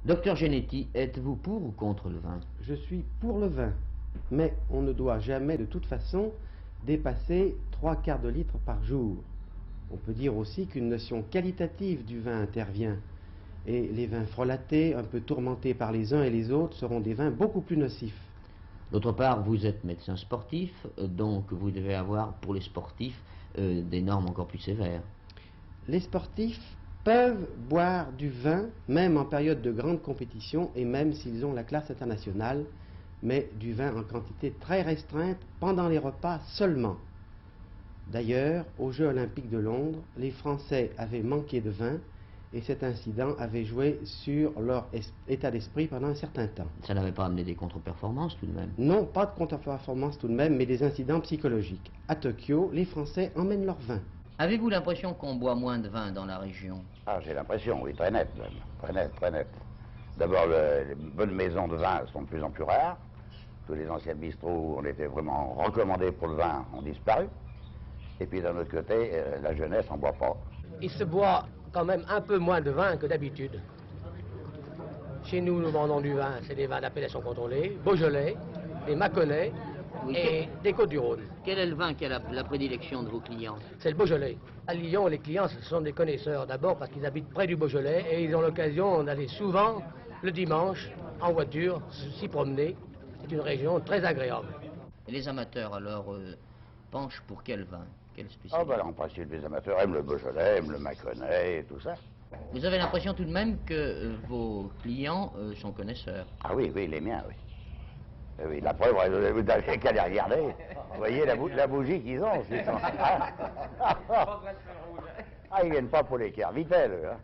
Docteur Genetti, êtes-vous pour ou contre le vin? Je suis pour le vin, mais on ne doit jamais de toute façon dépasser 3/4 de litre par jour. On peut dire aussi qu'une notion qualitative du vin intervient, et les vins frelatés, un peu tourmentés par les uns et les autres, seront des vins beaucoup plus nocifs. D'autre part, vous êtes médecin sportif, donc vous devez avoir pour les sportifs des normes encore plus sévères. Les sportifs peuvent boire du vin, même en période de grande compétition et même s'ils ont la classe internationale, mais du vin en quantité très restreinte pendant les repas seulement. D'ailleurs, aux Jeux olympiques de Londres, les Français avaient manqué de vin et cet incident avait joué sur leur état d'esprit pendant un certain temps. Ça n'avait pas amené des contre-performances tout de même? Non, pas de contre-performance tout de même, mais des incidents psychologiques. À Tokyo, les Français emmènent leur vin. Avez-vous l'impression qu'on boit moins de vin dans la région? Ah, j'ai l'impression, oui, très net, même. Très net, très net. D'abord, les bonnes maisons de vin sont de plus en plus rares. Tous les anciens bistrots où on était vraiment recommandés pour le vin ont disparu. Et puis d'un autre côté, la jeunesse n'en boit pas. Il se boit quand même un peu moins de vin que d'habitude. Chez nous, nous vendons du vin, c'est des vins d'appellation contrôlée, Beaujolais, des Mâconnais et des Côtes-du-Rhône. Quel est le vin qui a la prédilection de vos clients? C'est le Beaujolais. À Lyon, les clients, ce sont des connaisseurs d'abord parce qu'ils habitent près du Beaujolais et ils ont l'occasion d'aller souvent le dimanche en voiture, s'y promener. C'est une région très agréable. Et les amateurs, alors, penchent pour quel vin? Quelle Ah, spécialité? ben, en principe, les amateurs aiment le Beaujolais, aiment le Mâconnais et tout ça. Vous avez l'impression tout de même que vos clients sont connaisseurs? Ah oui, oui, les miens, oui. Oui, la preuve, vous n'avez qu'à les regarder. Vous voyez la bougie qu'ils ont. Ah, ils viennent pas pour les Kervitel, eux, hein.